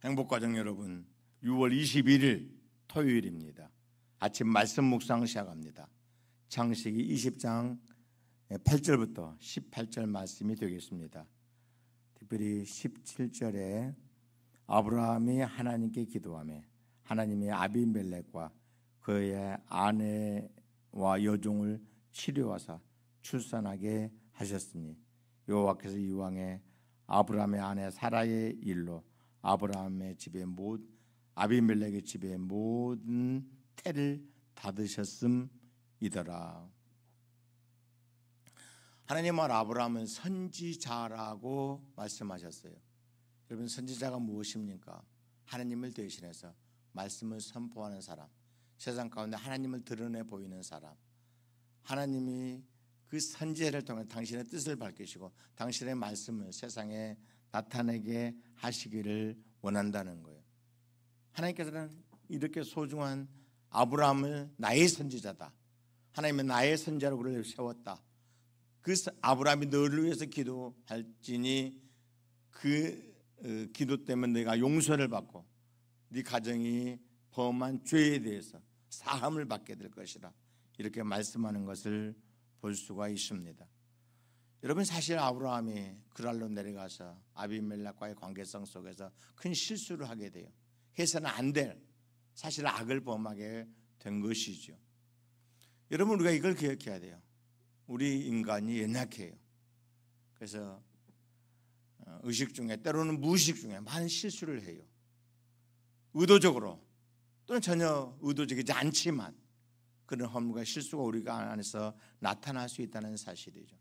행복가정 여러분, 6월 21일 토요일입니다. 아침 말씀 묵상 시작합니다. 창세기 20장 8절부터 18절 말씀이 되겠습니다. 특별히 17절에 아브라함이 하나님께 기도하며 하나님이 아비멜렉과 그의 아내와 여종을 치료하사 출산하게 하셨으니 여호와께서 이왕에 아브라함의 아내 사라의 일로 아브라함의 집에 아비멜렉의 집에 모든 태를 닫으셨음이더라. 하나님은 아브라함은 선지자라고 말씀하셨어요. 여러분, 선지자가 무엇입니까? 하나님을 대신해서 말씀을 선포하는 사람, 세상 가운데 하나님을 드러내 보이는 사람. 하나님이 그 선지자를 통해 당신의 뜻을 밝히시고 당신의 말씀을 세상에 나타내게 하시기를 원한다는 거예요. 하나님께서는 이렇게 소중한 아브라함을 나의 선지자다, 하나님은 나의 선지자로 그를 세웠다. 그 아브라함이 너를 위해서 기도할지니 그 기도 때문에 내가 용서를 받고 네 가정이 범한 죄에 대해서 사함을 받게 될 것이라, 이렇게 말씀하는 것을 볼 수가 있습니다. 여러분, 사실 아브라함이 그랄로 내려가서 아비멜렉과의 관계성 속에서 큰 실수를 하게 돼요. 해서는 안 될 사실 악을 범하게 된 것이죠. 여러분, 우리가 이걸 기억해야 돼요. 우리 인간이 연약해요. 그래서 의식 중에 때로는 무의식 중에 많은 실수를 해요. 의도적으로 또는 전혀 의도적이지 않지만 그런 허물과 실수가 우리가 안에서 나타날 수 있다는 사실이죠.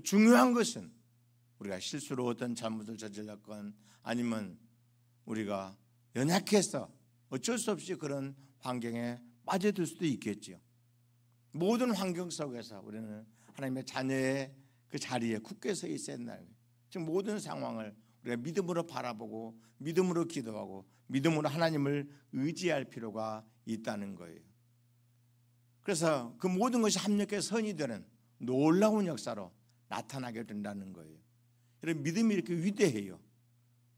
중요한 것은 우리가 실수로 어떤 잘못을 저질렀건 아니면 우리가 연약해서 어쩔 수 없이 그런 환경에 빠져들 수도 있겠죠. 모든 환경 속에서 우리는 하나님의 자녀의 그 자리에 굳게 서 있어야 한다는 거예요. 지금 모든 상황을 우리가 믿음으로 바라보고 믿음으로 기도하고 믿음으로 하나님을 의지할 필요가 있다는 거예요. 그래서 그 모든 것이 합력해 선이 되는 놀라운 역사로 나타나게 된다는 거예요. 여러분, 믿음이 이렇게 위대해요.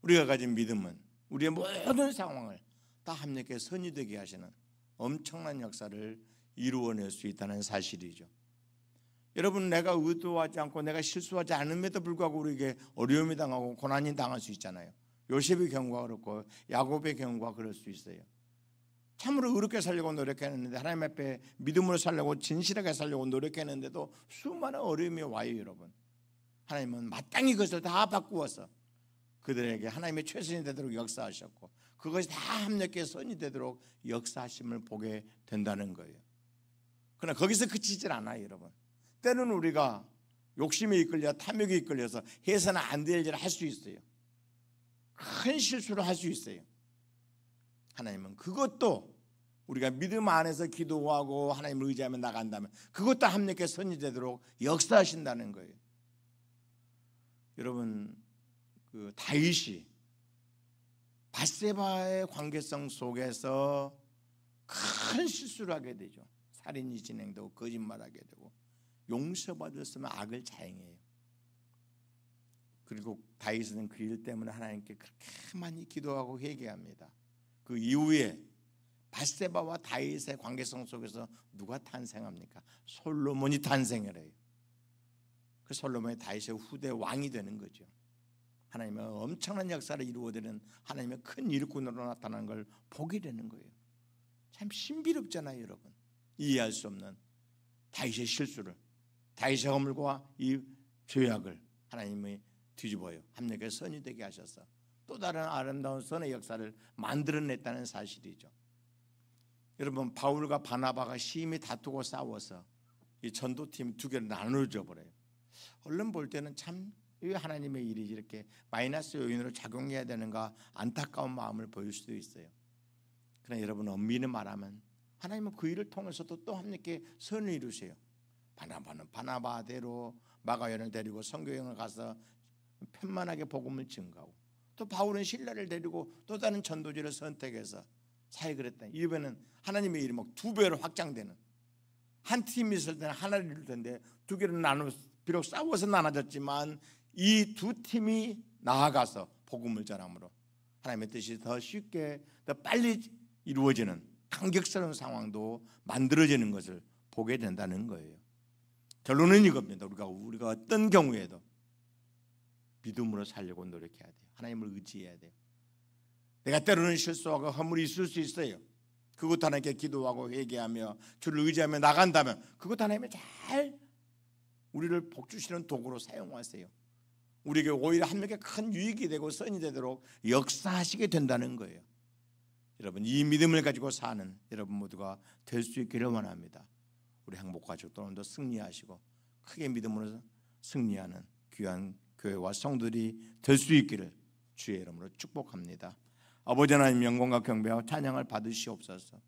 우리가 가진 믿음은 우리의 모든 상황을 다 합력해 선이 되게 하시는 엄청난 역사를 이루어낼 수 있다는 사실이죠. 여러분, 내가 의도하지 않고 내가 실수하지 않음에도 불구하고 우리에게 어려움이 당하고 고난이 당할 수 있잖아요. 요셉의 경우가 그렇고 야곱의 경우가 그럴 수 있어요. 참으로 의롭게 살려고 노력했는데, 하나님 앞에 믿음으로 살려고 진실하게 살려고 노력했는데도 수많은 어려움이 와요. 여러분, 하나님은 마땅히 그것을 다 바꾸어서 그들에게 하나님의 최선이 되도록 역사하셨고 그것이 다 합력해 선이 되도록 역사하심을 보게 된다는 거예요. 그러나 거기서 그치질 않아요. 여러분, 때로는 우리가 욕심에 이끌려 탐욕에 이끌려서 해서는 안 될 일을 할 수 있어요. 큰 실수를 할 수 있어요. 하나님은 그것도 우리가 믿음 안에서 기도하고 하나님을 의지하며 나간다면 그것도 합력해 선이 되도록 역사하신다는 거예요. 여러분, 그 다윗이 밧세바의 관계성 속에서 큰 실수를 하게 되죠. 살인이 진행되고 거짓말하게 되고 용서받았으면 악을 자행해요. 그리고 다윗은 그 일 때문에 하나님께 그렇게 많이 기도하고 회개합니다. 그 이후에 밧세바와 다윗의 관계성 속에서 누가 탄생합니까? 솔로몬이 탄생을 해요. 그 솔로몬이 다윗의 후대 왕이 되는 거죠. 하나님의 엄청난 역사를 이루어내는 하나님의 큰 일꾼으로 나타나는 걸 보게 되는 거예요. 참 신비롭잖아요. 여러분, 이해할 수 없는 다윗의 실수를, 다윗의 허물과 이 죄악을 하나님이 뒤집어요. 합력해 선이 되게 하셔서 또 다른 아름다운 선의 역사를 만들어냈다는 사실이죠. 여러분, 바울과 바나바가 심히 다투고 싸워서 이 전도팀 두 개로 나누어져 버려요. 얼른 볼 때는 참 왜 하나님의 일이 이렇게 마이너스 요인으로 작용해야 되는가 안타까운 마음을 보일 수도 있어요. 그러나 여러분, 엄밀히 말하면 하나님은 그 일을 통해서도 또 함께 선을 이루세요. 바나바는 바나바대로 마가연을 데리고 선교여행을 가서 편만하게 복음을 증거하고, 또 바울은 신라를 데리고 또 다른 전도지를 선택해서 사역을 했다. 이번에는 하나님의 일이 막 두 배로 확장되는, 한 팀이 있을 때는 하나를 이룰 텐데 두 개로 나눠, 비록 싸워서 나눠졌지만 이 두 팀이 나아가서 복음을 전함으로 하나님의 뜻이 더 쉽게 더 빨리 이루어지는 감격스러운 상황도 만들어지는 것을 보게 된다는 거예요. 결론은 이겁니다. 우리가 어떤 경우에도 믿음으로 살려고 노력해야 돼요. 하나님을 의지해야 돼요. 내가 때로는 실수하고 허물이 있을 수 있어요. 그것도 하나님께 기도하고 회개하며 주를 의지하며 나간다면 그것도 하나님이 잘 우리를 복주시는 도구로 사용하세요. 우리에게 오히려 하나님께 큰 유익이 되고 선이 되도록 역사하시게 된다는 거예요. 여러분, 이 믿음을 가지고 사는 여러분 모두가 될 수 있기를 원합니다. 우리 행복가족 또한 더 승리하시고 크게 믿음으로 승리하는 귀한 교회와 성도들이 될 수 있기를 주의 이름으로 축복합니다. 아버지 하나님, 영광과 경배와 찬양을 받으시옵소서.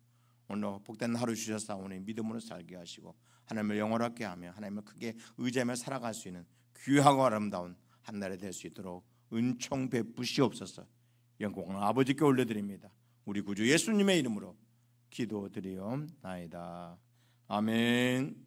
오늘 복된 하루 주셨사오니 믿음으로 살게 하시고 하나님을 영원하게 하며 하나님을 크게 의지하며 살아갈 수 있는 귀하고 아름다운 한 날이 될 수 있도록 은총 베푸시옵소서. 영광을 아버지께 올려드립니다. 우리 구주 예수님의 이름으로 기도드리옵나이다. 아멘.